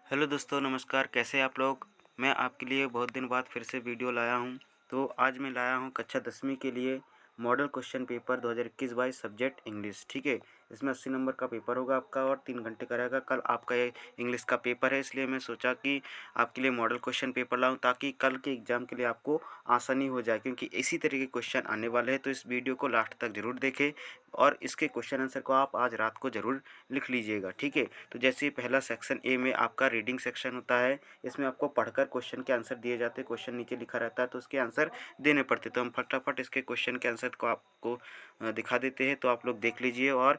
Hello दोस्तों, नमस्कार। कैसे हैं आप लोग? मैं आपके लिए बहुत दिन बाद फिर से वीडियो लाया हूं। तो आज मैं लाया हूं कक्षा 10वीं के लिए model question paper 2021-22 subject English. ठीक है, इसमें 80 नंबर का पेपर होगा आपका और 3 घंटे का रहेगा। कल आपका ये इंग्लिश का पेपर है, इसलिए मैं सोचा कि आपके लिए मॉडल क्वेश्चन पेपर लाऊं ताकि कल के एग्ज़ाम के लिए आपको आसानी हो जाए, क्योंकि इसी तरह के क्वेश्चन आने वाले हैं। तो इस वीडियो को लास्ट तक ज़रूर देखें और इसके क्वेश्चन आंसर को आप आज रात को ज़रूर लिख लीजिएगा। ठीक है, तो जैसे पहला सेक्शन ए में आपका रीडिंग सेक्शन होता है। इसमें आपको पढ़कर क्वेश्चन के आंसर दिए जाते हैं। क्वेश्चन नीचे लिखा रहता है तो उसके आंसर देने पड़ते। तो हम फटाफट इसके क्वेश्चन के आंसर को आपको दिखा देते हैं। तो आप लोग देख लीजिए और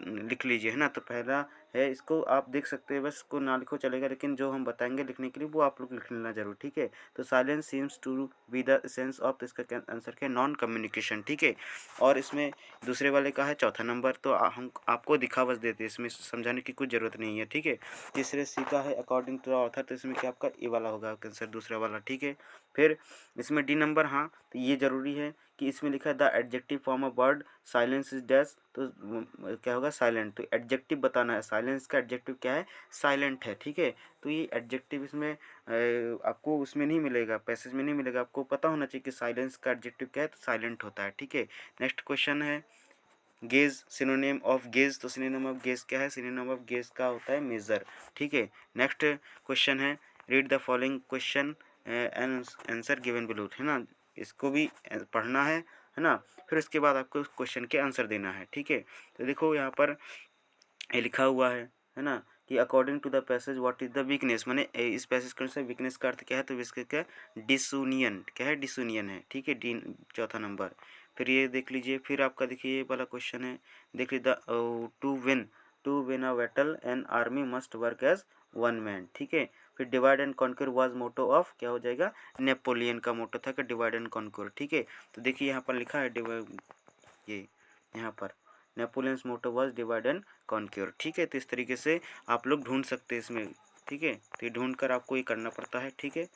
लिख लीजिए, है ना। तो पहला है, इसको आप देख सकते हैं, बस इसको ना लिखो चलेगा, लेकिन जो हम बताएंगे लिखने के लिए वो आप लोग लिख लेना जरूर। ठीक है, तो silence seems to be the essence of, तो इसका आंसर क्या है? Non communication. ठीक है, और इसमें दूसरे वाले का है चौथा नंबर, तो हम आपको दिखा बस देते हैं, इसमें समझाने की कुछ ज़रूरत नहीं है। ठीक है, तीसरे सी का है अकॉर्डिंग टू द ऑथर, तो इसमें क्या आपका ए वाला होगा आंसर, दूसरा वाला। ठीक है, फिर इसमें डी नंबर, हाँ तो ये ज़रूरी है कि इसमें लिखा है the adjective form of word silence is dash, तो क्या होगा? साइलेंट। तो एडजेक्टिव बताना है, साइलेंस का एडजेक्टिव क्या है? साइलेंट है। ठीक है, तो ये एडजेक्टिव इसमें आपको उसमें नहीं मिलेगा, पैसेज में नहीं मिलेगा। आपको पता होना चाहिए कि साइलेंस का एडजेक्टिव क्या है, तो साइलेंट होता है। ठीक है, नेक्स्ट क्वेश्चन है गेज, सिनोनिम ऑफ गेज, तो सिनोनिम ऑफ गेज क्या है? सिनोनिम ऑफ गेज का होता है मेजर। ठीक है, नेक्स्ट क्वेश्चन है read the following question and answer given below, है ना। इसको भी पढ़ना है ना। फिर उसके बाद आपको उस क्वेश्चन के आंसर देना है। ठीक है, तो देखो यहाँ पर ये लिखा हुआ है ना, कि according to the passage what is the weakness, माने इस पैसेज के अनुसार वीकनेस का अर्थ क्या है? तो इसके क्या? डिसयूनियन। क्या है? डिसयूनियन है। ठीक है, डी चौथा नंबर। फिर ये देख लीजिए, फिर आपका देखिए ये वाला क्वेश्चन है, देख लीजिए to win a battle an army must work as one man. ठीक है, फिर divide and conquer was motto of, क्या हो जाएगा? नेपोलियन का मोटो था कि डिवाइड एंड कॉन्कर। ठीक है, तो देखिए यहाँ पर लिखा है ये यहाँ पर Napoleon's motto was divide and conquer. ठीक है, तो इस तरीके से आप लोग ढूंढ सकते हैं इसमें। ठीक है, तो ये ढूंढ कर आपको ये करना पड़ता है। ठीक है,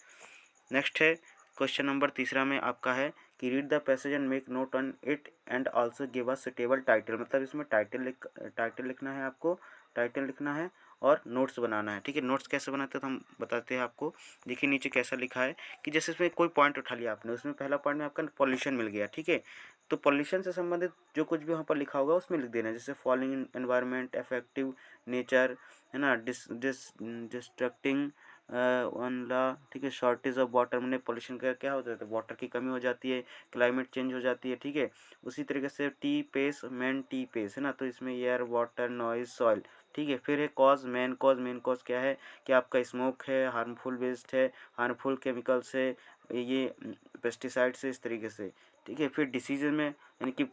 नेक्स्ट है क्वेश्चन नंबर तीसरा में आपका है कि read the passage and make note on it and also give a suitable title, मतलब इसमें टाइटल लिखना है आपको, टाइटल लिखना है और नोट्स बनाना है। ठीक है, नोट्स कैसे बनाते हैं तो हम बताते हैं आपको। देखिए नीचे कैसा लिखा है कि जैसे इसमें कोई पॉइंट उठा लिया आपने, उसमें पहला पॉइंट में आपका पॉल्यूशन मिल गया। ठीक है, तो पॉल्यूशन से संबंधित जो कुछ भी वहाँ पर लिखा होगा उसमें लिख देना है, जैसे फॉलिंग एनवायरनमेंट, इफेक्टिव नेचर, है ना, डिस्ट्रक्टिंग वन ला। ठीक है, शॉर्टेज ऑफ वाटर, मैंने पॉल्यूशन का क्या होता है? तो वाटर की कमी हो जाती है, क्लाइमेट चेंज हो जाती है। ठीक है, उसी तरीके से टी पेस, मैन टी पेस, है ना, तो इसमें एयर, वाटर, नॉइज, सॉइल। ठीक है, फिर है कॉज, मेन कॉज क्या है कि आपका स्मोक है, हार्मफुल वेस्ट है, हार्मफुल केमिकल्स है, ये पेस्टिसाइड्स है, इस तरीके से। ठीक है, फिर डिसीज में यानी कि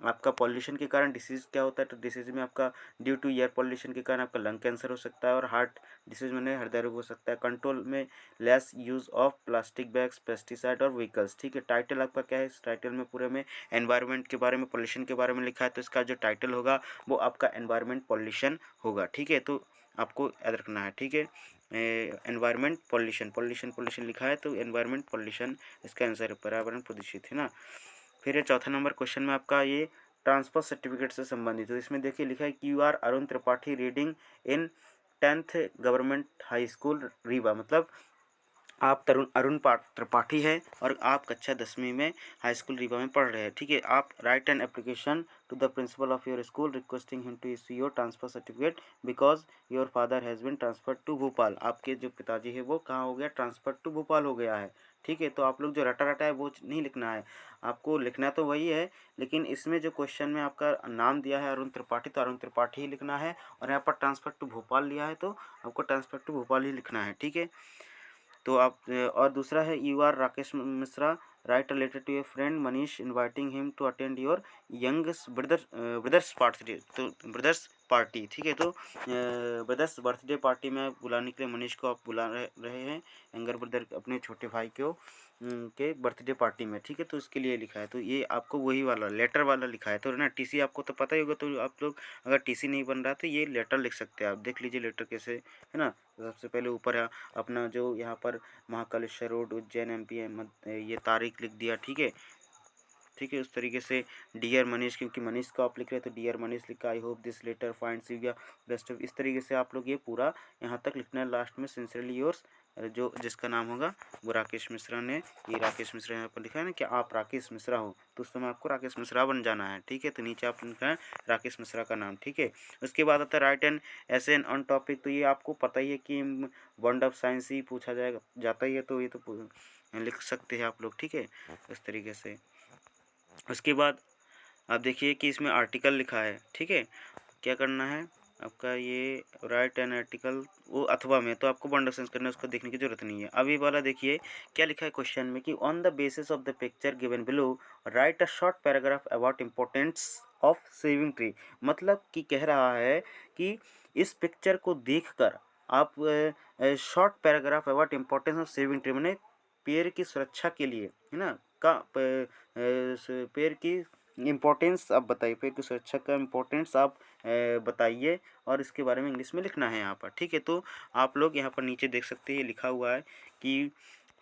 आपका पॉल्यूशन के कारण डिसीज़ क्या होता है? तो डिसीज़ में आपका ड्यू टू एयर पॉल्यूशन के कारण आपका लंग कैंसर हो सकता है और हार्ट डिसीज में हृदय रोग हो सकता है। कंट्रोल में lace use of plastic bags, pesticide और व्हीकल्स। ठीक है, टाइटल आपका क्या है? इस टाइटल में पूरे में एनवायरनमेंट के बारे में, पॉल्यूशन के बारे में लिखा है, तो इसका जो टाइटल होगा वो आपका एनवायरनमेंट पॉल्यूशन होगा। ठीक है, तो आपको याद रखना है। ठीक है, एनवायरनमेंट पॉल्यूशन लिखा है तो एनवायरनमेंट पॉल्यूशन इसका आंसर है, पर्यावरण प्रदूषित, है ना। फिर ये चौथा नंबर क्वेश्चन में आपका ये ट्रांसफर सर्टिफिकेट से संबंधित, तो इसमें देखिए लिखा है Q R Arun Tripathi reading in 10th government high school Rewa, मतलब आप त्रिपाठी है और आप कक्षा 10वीं में हाई स्कूल रीवा में पढ़ रहे हैं। ठीक है, आप write an application to the principal of your school requesting him to issue your transfer certificate because your father has been transferred to Bhopal. आपके जो पिताजी है वो कहाँ हो गया? ट्रांसफर टू भोपाल हो गया है। ठीक है, तो आप लोग जो रटा रटा है वो नहीं लिखना है, आपको लिखना तो वही है, लेकिन इसमें जो क्वेश्चन में आपका नाम दिया है अरुण त्रिपाठी, तो अरुण त्रिपाठी ही लिखना है, और यहाँ पर ट्रांसफर टू भोपाल लिया है तो आपको ट्रांसफर टू भोपाल ही लिखना है। ठीक है, तो आप और दूसरा है you are Rakesh Mishra write a letter to your friend Manish inviting him to attend your youngest brother's party, तो ब्रदर्स पार्टी। ठीक है, तो ब्रदर्स बर्थडे पार्टी में बुलाने के लिए मनीष को आप बुला रहे हैं, यंगर ब्रदर अपने छोटे भाई को के बर्थडे पार्टी में। ठीक है, तो इसके लिए लिखा है, तो ये आपको वही वाला लेटर वाला लिखा है, तो ना टीसी आपको तो पता ही होगा, तो आप लोग अगर टीसी नहीं बन रहा तो ये लेटर लिख सकते हैं आप। देख लीजिए लेटर कैसे, है ना। तो सबसे पहले ऊपर है अपना जो यहाँ पर महाकालेश्वर रोड उज्जैन MP है, ये तारीख लिख दिया। ठीक है, ठीक है। उस तरीके से डियर मनीष, क्योंकि मनीष को आप लिख रहे हैं तो डियर मनीष लिखा, I hope this letter finds you या बेस्ट ऑफ, इस तरीके से आप लोग ये पूरा यहाँ तक लिखना है। लास्ट में सिंसियरली योर्स, जो जिसका नाम होगा वो राकेश मिश्रा ने, ये राकेश मिश्रा यहाँ पर लिखा है ना कि आप राकेश मिश्रा हो, तो उस समय आपको राकेश मिश्रा बन जाना है, ठीक है। तो नीचे आप लिखना है राकेश मिश्रा का नाम, ठीक है। उसके बाद आता है राइट एन ऐसे ऑन टॉपिक, तो ये आपको पता ही है कि वर्ल्ड ऑफ साइंस ही पूछा जाता ही है, तो ये तो लिख सकते हैं आप लोग, ठीक है, इस तरीके से। उसके बाद आप देखिए कि इसमें आर्टिकल लिखा है, ठीक है। क्या करना है आपका, ये राइट एन आर्टिकल, वो अथवा में, तो आपको बंडल सेंस करना है, उसको देखने की जरूरत नहीं है। अभी वाला देखिए क्या लिखा है क्वेश्चन में कि on the basis of the picture given below right a short paragraph about importance of saving tree. मतलब कि कह रहा है कि इस पिक्चर को देखकर आप short paragraph about importance of saving tree, मैंने पेड़ की सुरक्षा के लिए, है ना, पेड़ की इम्पोर्टेंस आप बताइए, पेड़ की सुरक्षा का इम्पोर्टेंस आप बताइए, और इसके बारे में इंग्लिश में लिखना है यहाँ पर, ठीक है। तो आप लोग यहाँ पर नीचे देख सकते हैं लिखा हुआ है कि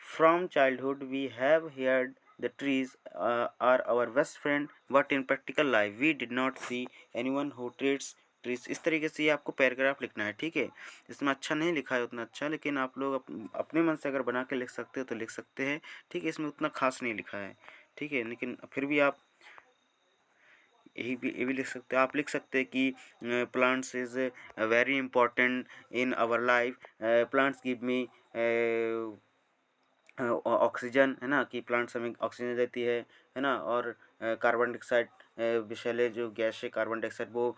from childhood we have heard the trees are our best friend but in practical life we did not see anyone who treats trees. इस तरीके से ये आपको पैराग्राफ लिखना है, ठीक है। इसमें अच्छा नहीं लिखा है उतना अच्छा, लेकिन आप लोग अपने मन से अगर बना के लिख सकते हो तो लिख सकते हैं, ठीक है। इसमें उतना खास नहीं लिखा है, ठीक है, लेकिन फिर भी आप ये भी लिख सकते हैं। आप लिख सकते हैं कि plants is very important in our life, plants give me oxygen, है ना, कि प्लांट्स हमें ऑक्सीजन देती है ना, और कार्बन डाइऑक्साइड, विषैले जो गैस है कार्बन डाइऑक्साइड वो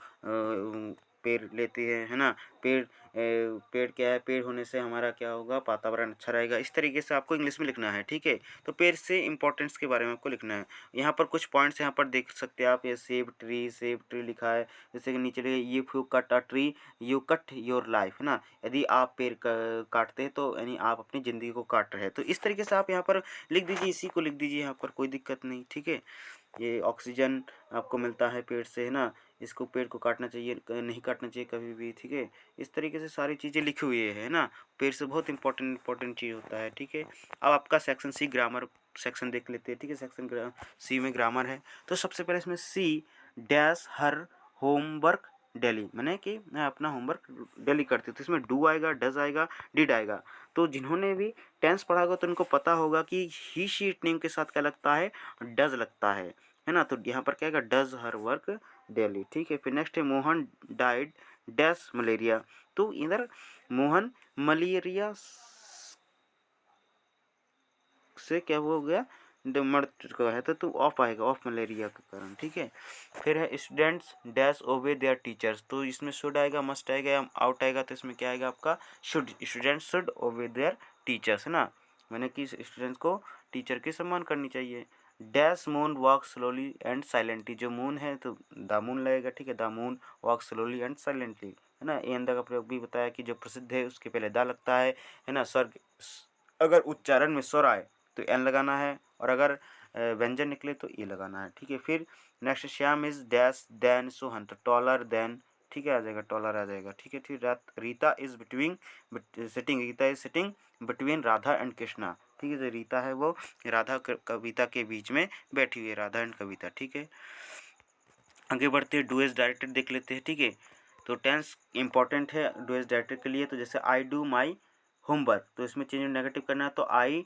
पेड़ लेती है ना। पेड़ क्या है, पेड़ होने से हमारा क्या होगा, वातावरण अच्छा रहेगा। इस तरीके से आपको इंग्लिश में लिखना है, ठीक है। तो पेड़ से इंपॉर्टेंस के बारे में आपको लिखना है। यहाँ पर कुछ पॉइंट्स यहाँ पर देख सकते हैं आप, ये सेव ट्री लिखा है, जैसे कि नीचे लिखा if you cut a tree you cut your life, है ना, यदि आप पेड़ काटते हैं तो यानी आप अपनी ज़िंदगी को काट रहे हैं। तो इस तरीके से आप यहाँ पर लिख दीजिए, इसी को लिख दीजिए यहाँ पर, कोई दिक्कत नहीं, ठीक है। ये ऑक्सीजन आपको मिलता है पेड़ से, है ना, इसको पेड़ को काटना चाहिए नहीं काटना चाहिए कभी भी, ठीक है। इस तरीके से सारी चीज़ें लिखी हुई है ना, पेड़ से बहुत इंपॉर्टेंट चीज़ होता है, ठीक है। अब आपका सेक्शन सी ग्रामर सेक्शन देख लेते हैं, ठीक है। सेक्शन सी में ग्रामर है, तो सबसे पहले इसमें C dash her homework daily, मैंने कि मैं अपना होमवर्क डेली करती हूँ, तो इसमें डू आएगा, डज आएगा, डिड आएगा। तो जिन्होंने भी टेंस पढ़ा होगा तो उनको पता होगा कि ही शी इट नेम के साथ क्या लगता है, डज लगता है ना। तो यहाँ पर क्या आएगा, डज हर वर्क डेली, ठीक है। फिर नेक्स्ट है मोहन डाइड डैश मलेरिया, तो इधर मोहन मलेरिया से क्या हो गया, मर चुका है, तो ऑफ आएगा, ऑफ मलेरिया के कारण, ठीक है। फिर है स्टूडेंट्स डैश ओबे देयर टीचर्स, तो इसमें शुड आएगा, मस्ट आएगा या आउट आएगा, तो इसमें क्या आएगा आपका शुड, स्टूडेंट्स शुड ओबे देयर टीचर्स, है ना, मैंने कि स्टूडेंट्स को टीचर की सम्मान करनी चाहिए। Dash moon walk slowly and silently, जो मून है तो द मून लगेगा, ठीक है, the moon walk slowly and silently, है ना। एंड का प्रयोग भी बताया कि जो प्रसिद्ध है उसके पहले दा लगता है ना। स्वर अगर उच्चारण में स्वर आए तो एन लगाना है, और अगर व्यंजन निकले तो ई लगाना है, ठीक है। फिर next Shyam is dash then Sohan, तो टॉलर देन, ठीक है, आ जाएगा, टॉलर आ जाएगा, ठीक है। फिर Rita is between sitting, Rita is sitting between Radha and Krishna, ठीक है। जो रीता है वो राधा कविता के बीच में बैठी हुई है, राधा एंड कविता, ठीक है। आगे बढ़ते हैं, डू एज डायरेक्टेड देख लेते हैं, ठीक है। तो टेंस इंपॉर्टेंट है डू एज डायरेक्टेड के लिए, तो जैसे आई डू माई होमवर्क, तो इसमें चेंज नेगेटिव करना है, तो I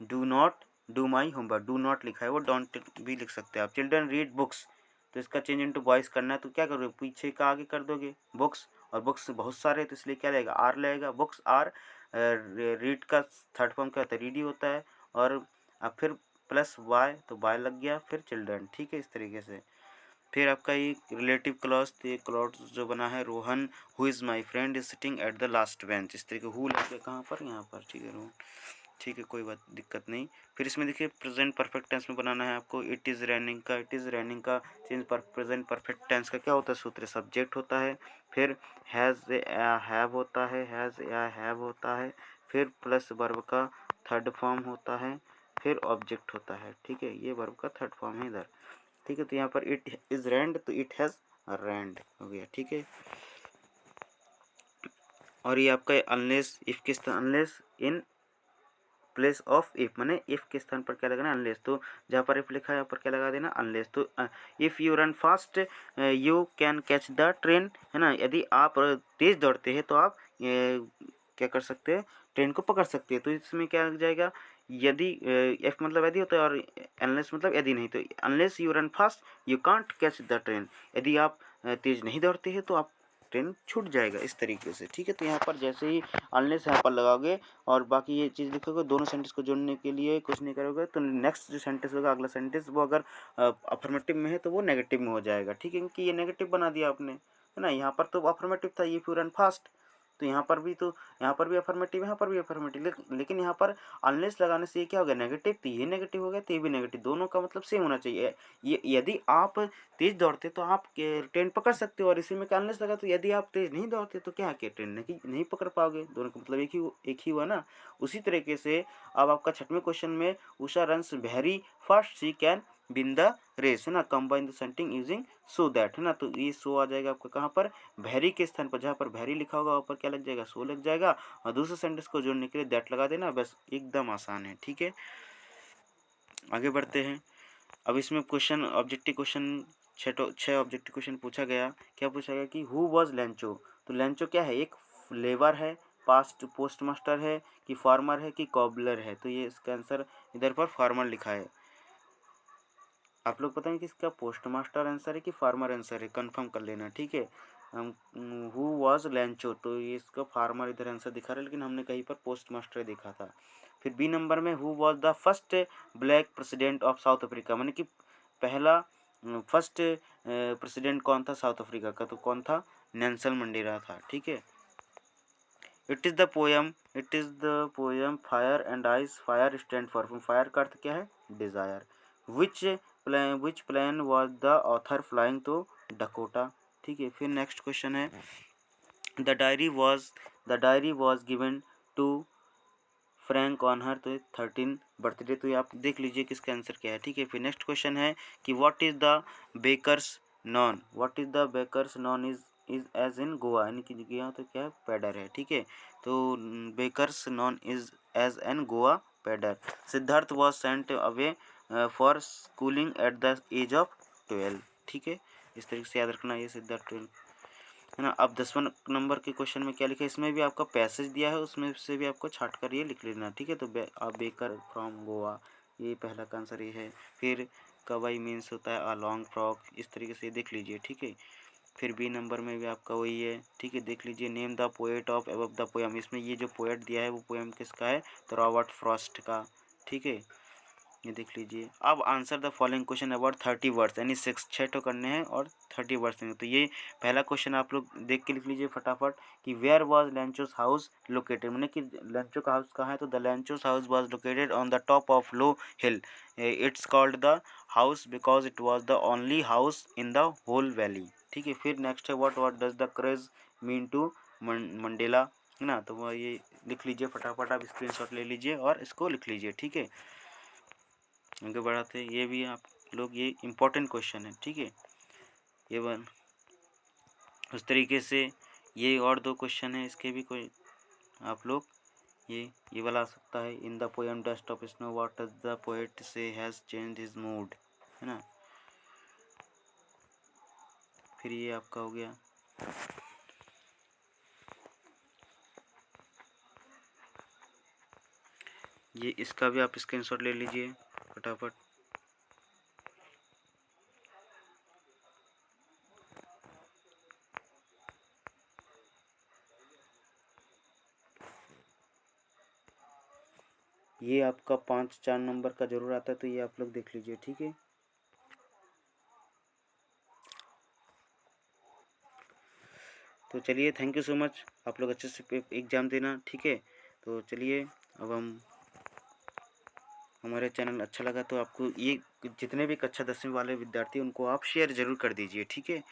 do not do my homework, do not लिखा है वो डोंट भी लिख सकते हैं आप। चिल्ड्रन रीड बुक्स, तो इसका चेंज इनटू बॉयज़ करना है, तो क्या करोगे, पीछे का आगे कर दोगे बुक्स, और बुक्स बहुत सारे तो इसलिए क्या लगेगा, आर लगेगा, बुक्स आर। रीड का थर्ड फॉर्म क्या होता है, रीड ही होता है, और अब फिर प्लस वाई तो वाई लग गया, फिर चिल्ड्रन, ठीक है, इस तरीके से। फिर आपका ये रिलेटिव क्लॉज, तो ये क्लॉज जो बना है, Rohan who is my friend is sitting at the last bench, इस तरीके हु लग गया कहाँ पर, यहाँ पर, ठीक है, रोहन, ठीक है, कोई बात दिक्कत नहीं। फिर इसमें देखिए प्रेजेंट परफेक्ट टेंस में बनाना है आपको, इट इज़ रैनिंग का, इट इज़ रैनिंग का चेंज पर प्रेजेंट परफेक्ट टेंस का क्या होता है, सूत्र सब्जेक्ट होता है। फिर हैज़ हैव होता है, हैज़ हैव होता है, फिर प्लस वर्ब का थर्ड फॉर्म होता है, फिर ऑब्जेक्ट होता है, ठीक है, ये वर्ब का थर्ड फॉर्म है इधर, ठीक है। तो यहाँ पर इट इज़ रैंड, तो इट हैज़ रैंड हो गया, ठीक है। और ये आपका अनलेस इफ किस तरह, unless in place of if, माने इफ़ के स्थान पर क्या लगाना है, अनलेस। तो जहाँ पर इफ़ लिखा है यहाँ पर क्या लगा देना, अनलेस। तो if you run fast you can catch the train, है ना। यदि आप तेज़ दौड़ते हैं तो आप क्या कर सकते हैं, ट्रेन को पकड़ सकते हैं। तो इसमें क्या लग जाएगा, यदि एफ मतलब यदि होता है और अनलेस मतलब यदि नहीं। तो unless you run fast you can't catch the train, यदि आप तेज़ नहीं दौड़ते हैं तो आप ट्रेन छूट जाएगा, इस तरीके से, ठीक है। तो यहाँ पर जैसे ही अनलेस यहाँ पर लगाओगे और बाकी ये चीज़ लिखोगे, दोनों सेंटेंस को जोड़ने के लिए कुछ नहीं करोगे, तो नेक्स्ट जो सेंटेंस होगा, अगला सेंटेंस, वो अगर अफर्मेटिव में है तो वो नेगेटिव में हो जाएगा, ठीक है, क्योंकि ये नेगेटिव बना दिया आपने, है ना। यहाँ पर तो अफर्मेटिव था, इफ यू रन फास्ट, तो यहाँ पर भी अफर्मेटिव, यहाँ पर भी अफर्मेटिव, लेकिन यहाँ पर अनलेस लगाने से ये क्या हो गया, नेगेटिव। तो ये नेगेटिव हो गया, तो ये भी नेगेटिव, दोनों का मतलब सेम होना चाहिए। ये यदि आप तेज़ दौड़ते तो आप ट्रेन पकड़ सकते हो, और इसी में अनलेस लगा, तो यदि आप तेज़ नहीं दौड़ते तो क्या है, ट्रेन नहीं पकड़ पाओगे। दोनों का मतलब एक ही हुआ ना। उसी तरीके से अब आपका छठवें क्वेश्चन में, Usha runs very fast she can win the race, है ना। Combine the sentence using so that, है ना। तो ये सो आ जाएगा आपका कहाँ पर, वेरी के स्थान पर, जहाँ पर वेरी लिखा होगा वहाँ पर क्या लग जाएगा, सो लग जाएगा, और दूसरे सेंटेंस को जोड़ने के लिए दैट लगा देना, बस एकदम आसान है, ठीक है। आगे बढ़ते हैं। अब इसमें क्वेश्चन ऑब्जेक्टिव क्वेश्चन, छः ऑब्जेक्टिव क्वेश्चन पूछा गया। क्या पूछा गया कि हु वॉज लेंचो। तो लेंचो क्या है, एक लेबर है, पास्ट पोस्ट मास्टर है, कि फार्मर है, कि कॉबलर है। तो ये इसका आंसर इधर पर फार्मर लिखा है। आप लोग पता है कि इसका पोस्ट मास्टर आंसर है कि फार्मर आंसर है, कंफर्म कर लेना, ठीक है। हु वॉज लेंचो, तो ये इसका फार्मर इधर आंसर दिखा रहा है, लेकिन हमने कहीं पर पोस्ट मास्टर देखा था। फिर बी नंबर में, who was the first black president of south Africa, माने कि पहला फर्स्ट प्रेसिडेंट कौन था साउथ अफ्रीका का, तो कौन था, नेल्सन मंडेला था, ठीक है। It is the poem fire and ice, fire stand for, fire का अर्थ क्या है, desire. Which plane was the author flying, तो डकोटा, ठीक है। फिर नेक्स्ट क्वेश्चन है, the diary was given to Frank on her, तो 13 बर्थडे। तो ये आप देख लीजिए किसका आंसर क्या है, ठीक है। फिर नेक्स्ट क्वेश्चन है कि what is the bakers known, is as in Goa, यानी कि यहाँ तो क्या है, पैडर है, ठीक है। तो bakers known is as an Goa pader. Siddharth was sent away for schooling at the age of 12, ठीक है। इस तरीके से याद रखना, ये सिद्धार्थ 12, है ना। अब 10वां नंबर के क्वेश्चन में क्या लिखा है, इसमें भी आपका पैसेज दिया है, उसमें से भी आपको छाट कर ये लिख लेना, ठीक है। तो आप बेकर फ्रॉम गोवा, ये पहला का आंसर ये है। फिर कवाई मीन्स होता है अ लॉन्ग फ्रॉक, इस तरीके से देख लीजिए, ठीक है। फिर बी नंबर में भी आपका वही है, ठीक है, देख लीजिए, name the poet of above the poem, इसमें ये जो पोएट दिया है वो पोएम किसका है, तो रॉबर्ट फ्रॉस्ट का, ठीक है। ये देख लीजिए। अब answer the following question about 30 words, यानी 6 तो करने हैं और 30 वर्ड्स देंगे। तो ये पहला क्वेश्चन आप लोग देख के लिख लीजिए फटाफट कि where was Lencho's house located, मैंने कि लेंचो का हाउस कहाँ है, तो the Lencho's house was located on the top of low hill, it's called the house because it was the only house in the whole valley, ठीक है। फिर next है what does the craze mean to Mandela, है ना। तो वह ये लिख लीजिए फटाफट, आप स्क्रीनशॉट ले लीजिए और इसको लिख लीजिए, ठीक है। आगे बढ़ाते हैं, ये भी आप लोग, ये इम्पोर्टेंट क्वेश्चन है, ठीक है। ये वन उस तरीके से ये और दो क्वेश्चन है, इसके भी कोई आप लोग ये वाला आ सकता है, in the poem dust of snow what does the poet से हैज़ चेंज्ड हिज मूड, है ना। फिर ये आपका हो गया, ये इसका भी आप स्क्रीनशॉट ले लीजिए फटाफट। ये आपका 5-4 नंबर का जरूर आता है, तो ये आप लोग देख लीजिए, ठीक है। तो चलिए, थैंक यू सो मच, आप लोग अच्छे से एग्ज़ाम देना, ठीक है। तो चलिए, अब हमारे चैनल अच्छा लगा तो आपको ये जितने भी कक्षा 10वीं वाले विद्यार्थी उनको आप शेयर ज़रूर कर दीजिए, ठीक है।